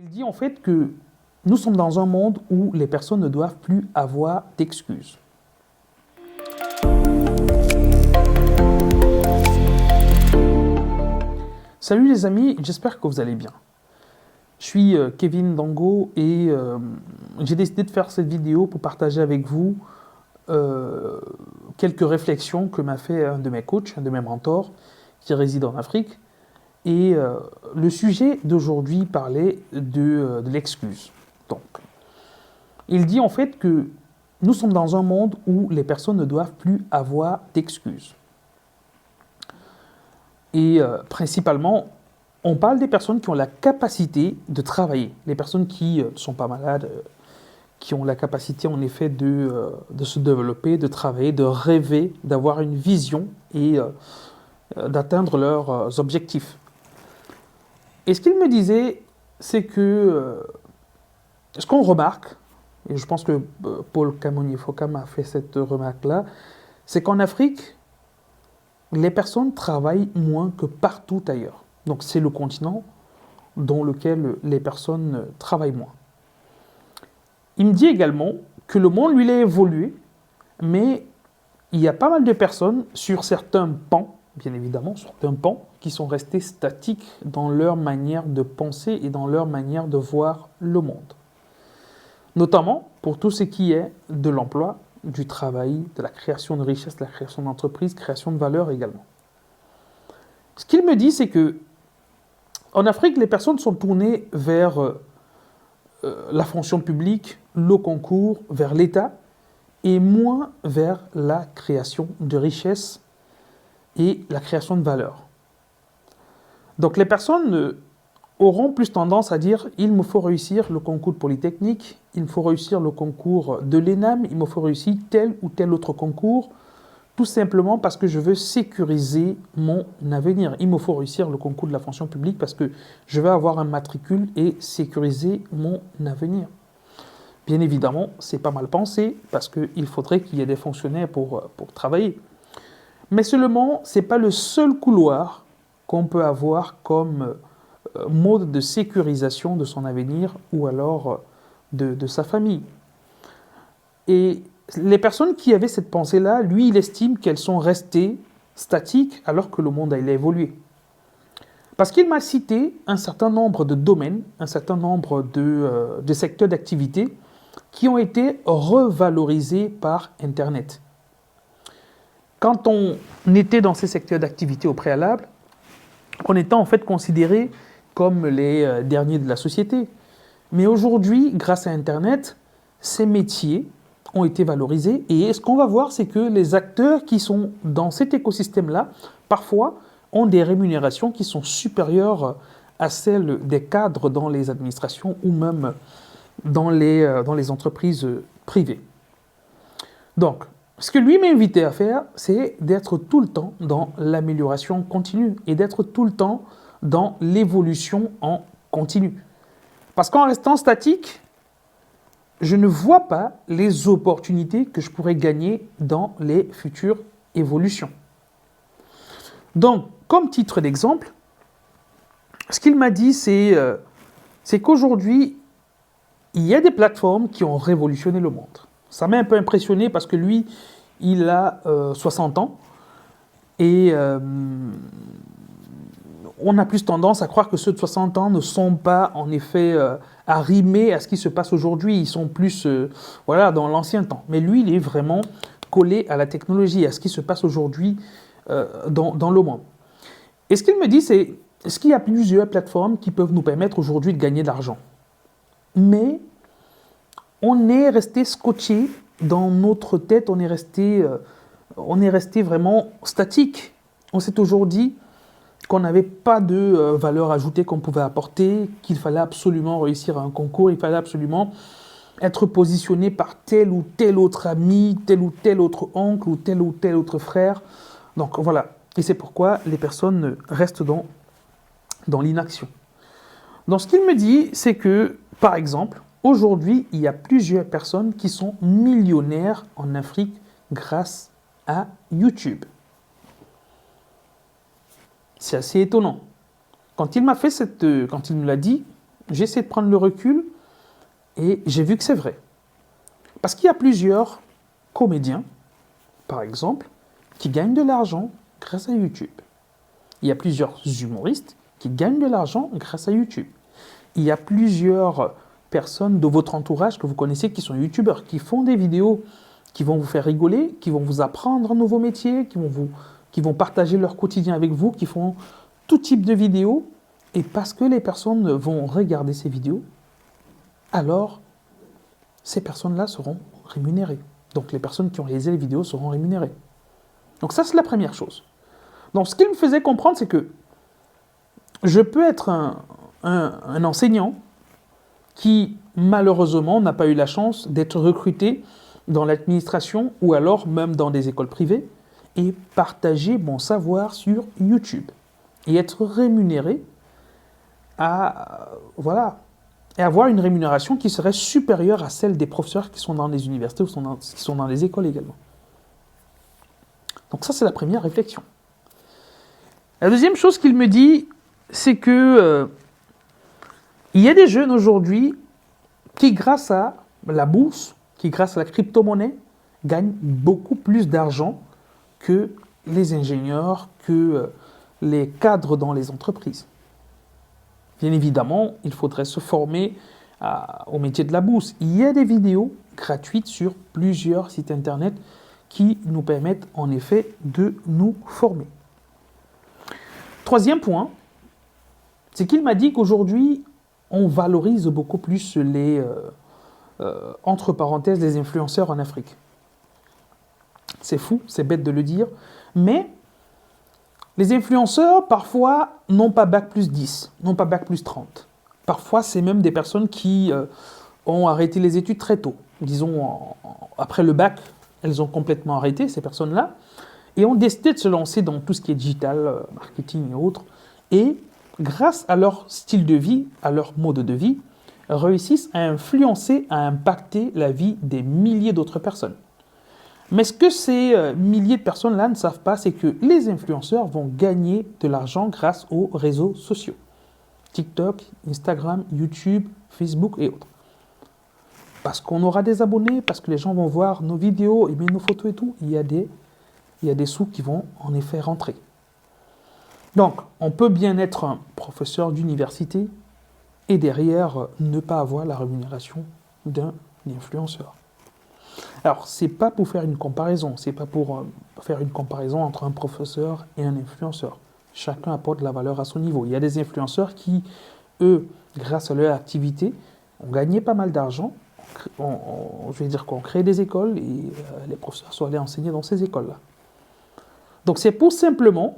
Il dit en fait que nous sommes dans un monde où les personnes ne doivent plus avoir d'excuses. Salut les amis, j'espère que vous allez bien. Je suis Kevin Dango et j'ai décidé de faire cette vidéo pour partager avec vous quelques réflexions que m'a fait un de mes coachs, un de mes mentors qui réside en Afrique. Et le sujet d'aujourd'hui parlait de l'excuse. Donc, il dit en fait que nous sommes dans un monde où les personnes ne doivent plus avoir d'excuses. Et principalement, on parle des personnes qui ont la capacité de travailler, les personnes qui ne sont pas malades, qui ont la capacité en effet de se développer, de travailler, de rêver, d'avoir une vision et d'atteindre leurs objectifs. Et ce qu'il me disait, c'est que ce qu'on remarque, et je pense que Paul Kamoni-Foka m'a fait cette remarque-là, c'est qu'en Afrique, les personnes travaillent moins que partout ailleurs. Donc c'est le continent dans lequel les personnes travaillent moins. Il me dit également que le monde, lui, il a évolué, mais il y a pas mal de personnes sur certains pans, bien évidemment, certains pans, qui sont restés statiques dans leur manière de penser et dans leur manière de voir le monde. Notamment pour tout ce qui est de l'emploi, du travail, de la création de richesse, de la création d'entreprises, création de valeur également. Ce qu'il me dit, c'est que en Afrique, les personnes sont tournées vers la fonction publique, le concours, vers l'État, et moins vers la création de richesse et la création de valeur. Donc les personnes auront plus tendance à dire « il me faut réussir le concours de Polytechnique, il me faut réussir le concours de l'ENAM, il me faut réussir tel ou tel autre concours, tout simplement parce que je veux sécuriser mon avenir. Il me faut réussir le concours de la fonction publique parce que je veux avoir un matricule et sécuriser mon avenir. » Bien évidemment, c'est pas mal pensé parce qu'il faudrait qu'il y ait des fonctionnaires pour travailler. Mais seulement, ce n'est pas le seul couloir qu'on peut avoir comme mode de sécurisation de son avenir ou alors de sa famille. Et les personnes qui avaient cette pensée-là, lui, il estime qu'elles sont restées statiques alors que le monde a évolué. Parce qu'il m'a cité un certain nombre de domaines, un certain nombre de secteurs d'activité qui ont été revalorisés par Internet. Quand on était dans ces secteurs d'activité au préalable, on était en fait considérés comme les derniers de la société. Mais aujourd'hui, grâce à Internet, ces métiers ont été valorisés. Et ce qu'on va voir, c'est que les acteurs qui sont dans cet écosystème-là, parfois, ont des rémunérations qui sont supérieures à celles des cadres dans les administrations ou même dans les entreprises privées. Donc, ce que lui m'a invité à faire, c'est d'être tout le temps dans l'amélioration continue et d'être tout le temps dans l'évolution en continu. Parce qu'en restant statique, je ne vois pas les opportunités que je pourrais gagner dans les futures évolutions. Donc, comme titre d'exemple, ce qu'il m'a dit, c'est qu'aujourd'hui, il y a des plateformes qui ont révolutionné le monde. Ça m'a un peu impressionné parce que lui, il a 60 ans et on a plus tendance à croire que ceux de 60 ans ne sont pas en effet arrimés à ce qui se passe aujourd'hui. Ils sont plus voilà, dans l'ancien temps. Mais lui, il est vraiment collé à la technologie, à ce qui se passe aujourd'hui dans le monde. Et ce qu'il me dit, c'est est-ce qu'il y a plusieurs plateformes qui peuvent nous permettre aujourd'hui de gagner de l'argent? Mais on est resté scotché dans notre tête, on est resté vraiment statique. On s'est toujours dit qu'on n'avait pas de valeur ajoutée qu'on pouvait apporter, qu'il fallait absolument réussir à un concours, il fallait absolument être positionné par tel ou tel autre ami, tel ou tel autre oncle ou tel autre frère. Donc voilà, et c'est pourquoi les personnes restent dans l'inaction. Donc ce qu'il me dit, c'est que, par exemple, aujourd'hui, il y a plusieurs personnes qui sont millionnaires en Afrique grâce à YouTube. C'est assez étonnant. Quand il me l'a dit, j'ai essayé de prendre le recul et j'ai vu que c'est vrai. Parce qu'il y a plusieurs comédiens, par exemple, qui gagnent de l'argent grâce à YouTube. Il y a plusieurs humoristes qui gagnent de l'argent grâce à YouTube. Il y a plusieurs personnes de votre entourage que vous connaissez qui sont youtubeurs, qui font des vidéos qui vont vous faire rigoler, qui vont vous apprendre un nouveau métier, qui vont partager leur quotidien avec vous, qui font tout type de vidéos. Et parce que les personnes vont regarder ces vidéos, alors ces personnes-là seront rémunérées. Donc les personnes qui ont réalisé les vidéos seront rémunérées. Donc ça, c'est la première chose. Donc ce qu'il me faisait comprendre, c'est que je peux être un enseignant qui, malheureusement, n'a pas eu la chance d'être recruté dans l'administration ou alors même dans des écoles privées et partager mon savoir sur YouTube et être rémunéré voilà, et avoir une rémunération qui serait supérieure à celle des professeurs qui sont dans les universités ou qui sont dans les écoles également. Donc ça, c'est la première réflexion. La deuxième chose qu'il me dit, c'est que il y a des jeunes aujourd'hui qui, grâce à la bourse, qui, grâce à la crypto-monnaie, gagnent beaucoup plus d'argent que les ingénieurs, que les cadres dans les entreprises. Bien évidemment, il faudrait se former au métier de la bourse. Il y a des vidéos gratuites sur plusieurs sites internet qui nous permettent en effet de nous former. Troisième point, c'est qu'il m'a dit qu'aujourd'hui, on valorise beaucoup plus les, entre parenthèses, les influenceurs en Afrique. C'est fou, c'est bête de le dire, mais les influenceurs, parfois, n'ont pas bac plus 10, n'ont pas bac plus 30. Parfois, c'est même des personnes qui ont arrêté les études très tôt. Disons, après le bac, elles ont complètement arrêté, ces personnes-là, et ont décidé de se lancer dans tout ce qui est digital, marketing et autres. Et grâce à leur style de vie, à leur mode de vie, réussissent à influencer, à impacter la vie des milliers d'autres personnes. Mais ce que ces milliers de personnes-là ne savent pas, c'est que les influenceurs vont gagner de l'argent grâce aux réseaux sociaux. TikTok, Instagram, YouTube, Facebook et autres. Parce qu'on aura des abonnés, parce que les gens vont voir nos vidéos et nos photos et tout, il y a des sous qui vont en effet rentrer. Donc, on peut bien être un professeur d'université et derrière ne pas avoir la rémunération d'un influenceur. Alors, c'est pas pour faire une comparaison, c'est pas pour faire une comparaison entre un professeur et un influenceur. Chacun apporte la valeur à son niveau. Il y a des influenceurs qui, eux, grâce à leur activité, ont gagné pas mal d'argent. Je vais dire qu'on crée des écoles et les professeurs sont allés enseigner dans ces écoles-là. Donc, c'est pour simplement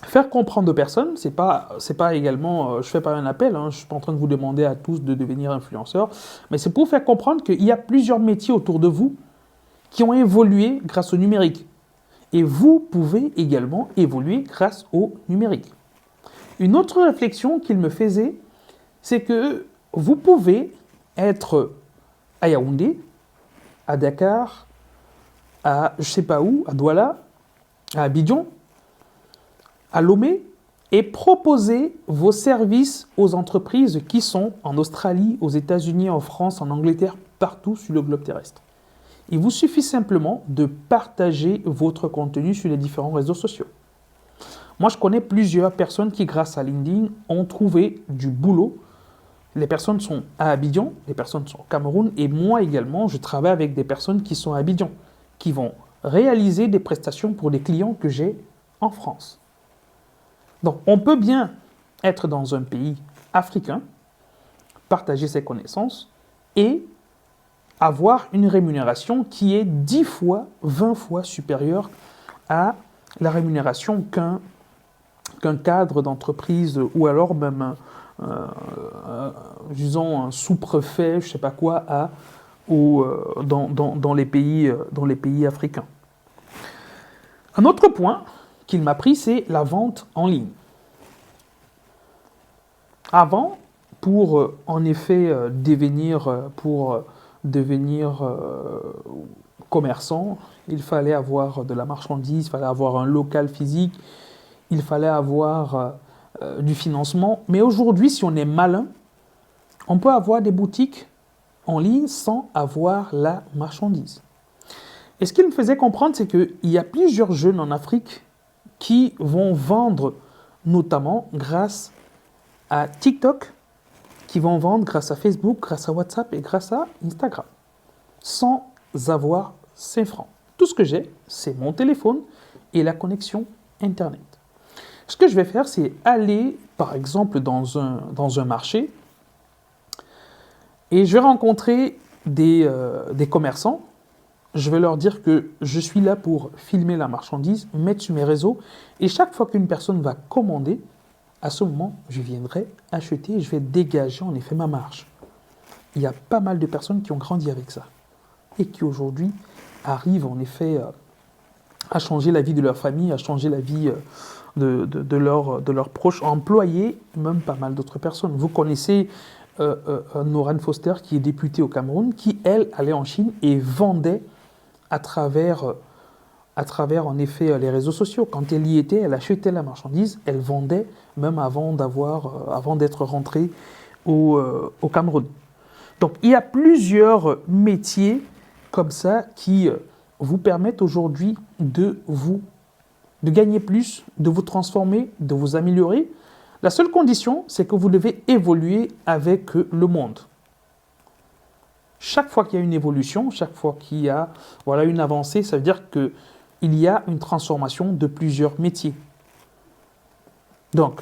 faire comprendre aux personnes, c'est pas également, je fais pas un appel, je suis pas en train de vous demander à tous de devenir influenceurs, mais c'est pour faire comprendre qu'il y a plusieurs métiers autour de vous qui ont évolué grâce au numérique. Et vous pouvez également évoluer grâce au numérique. Une autre réflexion qu'il me faisait, c'est que vous pouvez être à Yaoundé, à Dakar, à je sais pas où, à Douala, à Abidjan, à Lomé, et proposer vos services aux entreprises qui sont en Australie, aux États-Unis, en France, en Angleterre, partout sur le globe terrestre. Il vous suffit simplement de partager votre contenu sur les différents réseaux sociaux. Moi, je connais plusieurs personnes qui, grâce à LinkedIn, ont trouvé du boulot. Les personnes sont à Abidjan, les personnes sont au Cameroun, et moi également, je travaille avec des personnes qui sont à Abidjan, qui vont réaliser des prestations pour des clients que j'ai en France. Donc, on peut bien être dans un pays africain, partager ses connaissances et avoir une rémunération qui est 10 fois, 20 fois supérieure à la rémunération qu'un cadre d'entreprise ou alors même, disons, un sous-préfet, je ne sais pas quoi, dans les pays africains. Un autre point qu'il m'a pris, c'est la vente en ligne. Avant, pour en effet devenir commerçant, il fallait avoir de la marchandise, il fallait avoir un local physique, il fallait avoir du financement. Mais aujourd'hui, si on est malin, On peut avoir des boutiques en ligne sans avoir la marchandise. Et ce qu'il me faisait comprendre, c'est qu'il y a plusieurs jeunes en Afrique qui vont vendre, notamment grâce à TikTok, qui vont vendre grâce à Facebook, grâce à WhatsApp et grâce à Instagram, sans avoir 5 francs. Tout ce que j'ai, c'est mon téléphone et la connexion Internet. Ce que je vais faire, c'est aller, par exemple, dans un marché et je vais rencontrer des commerçants. Je vais leur dire que je suis là pour filmer la marchandise, mettre sur mes réseaux. Et chaque fois qu'une personne va commander, à ce moment, je viendrai acheter et je vais dégager en effet ma marge. Il y a pas mal de personnes qui ont grandi avec ça et qui aujourd'hui arrivent en effet à changer la vie de leur famille, à changer la vie de leurs proches, à employer même pas mal d'autres personnes. Vous connaissez Noran Foster qui est députée au Cameroun, qui elle allait en Chine et vendait à travers en effet les réseaux sociaux. Quand elle y était, elle achetait la marchandise, elle vendait même avant d'être rentrée au Cameroun. Donc il y a plusieurs métiers comme ça qui vous permettent aujourd'hui de gagner plus, de vous transformer, de vous améliorer. La seule condition, c'est que vous devez évoluer avec le monde. Chaque fois qu'il y a une évolution, chaque fois qu'il y a une avancée, ça veut dire qu'il y a une transformation de plusieurs métiers. Donc,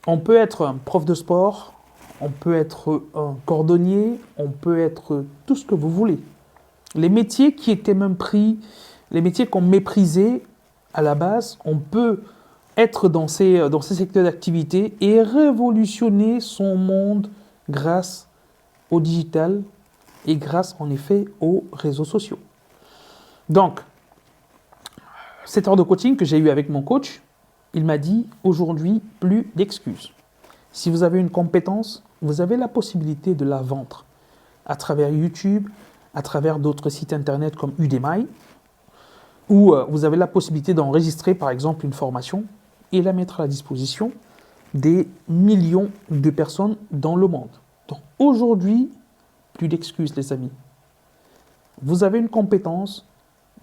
on peut être un prof de sport, on peut être un cordonnier, on peut être tout ce que vous voulez. Les métiers qui étaient même pris, les métiers qu'on méprisait à la base, on peut être dans ces secteurs d'activité et révolutionner son monde grâce au digital et grâce en effet aux réseaux sociaux. Donc, cette heure de coaching que j'ai eue avec mon coach, il m'a dit aujourd'hui, plus d'excuses. Si vous avez une compétence, vous avez la possibilité de la vendre à travers YouTube, à travers d'autres sites internet comme Udemy, où vous avez la possibilité d'enregistrer par exemple une formation et la mettre à la disposition des millions de personnes dans le monde. Donc aujourd'hui, plus d'excuses les amis. Vous avez une compétence,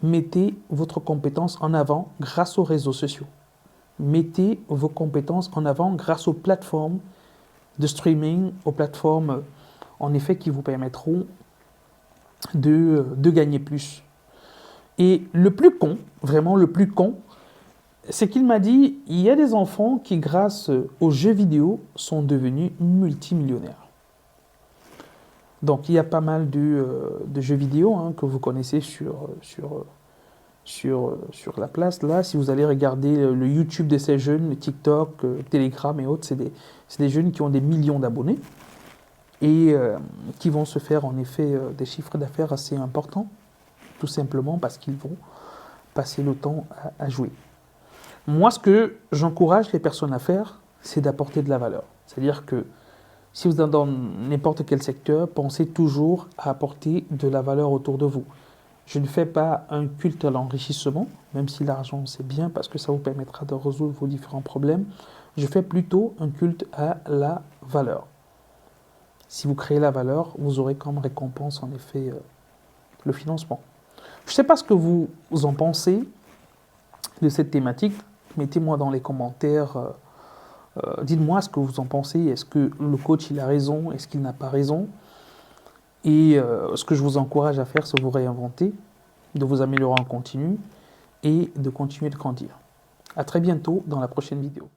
mettez votre compétence en avant grâce aux réseaux sociaux. Mettez vos compétences en avant grâce aux plateformes de streaming, aux plateformes en effet qui vous permettront de gagner plus. Et le plus con, vraiment le plus con, c'est qu'il m'a dit, il y a des enfants qui, grâce aux jeux vidéo, sont devenus multimillionnaires. Donc, il y a pas mal de jeux vidéo que vous connaissez sur la place. Là, si vous allez regarder le YouTube de ces jeunes, le TikTok, Telegram et autres, c'est des jeunes qui ont des millions d'abonnés et qui vont se faire en effet des chiffres d'affaires assez importants, tout simplement parce qu'ils vont passer le temps à jouer. Moi, ce que j'encourage les personnes à faire, c'est d'apporter de la valeur. C'est-à-dire que si vous êtes dans n'importe quel secteur, pensez toujours à apporter de la valeur autour de vous. Je ne fais pas un culte à l'enrichissement, même si l'argent c'est bien parce que ça vous permettra de résoudre vos différents problèmes. Je fais plutôt un culte à la valeur. Si vous créez la valeur, vous aurez comme récompense en effet le financement. Je ne sais pas ce que vous en pensez de cette thématique. Mettez-moi dans les commentaires, dites-moi ce que vous en pensez. Est-ce que le coach il a raison? Est-ce qu'il n'a pas raison? Et ce que je vous encourage à faire, c'est de vous réinventer, de vous améliorer en continu et de continuer de grandir. À très bientôt dans la prochaine vidéo.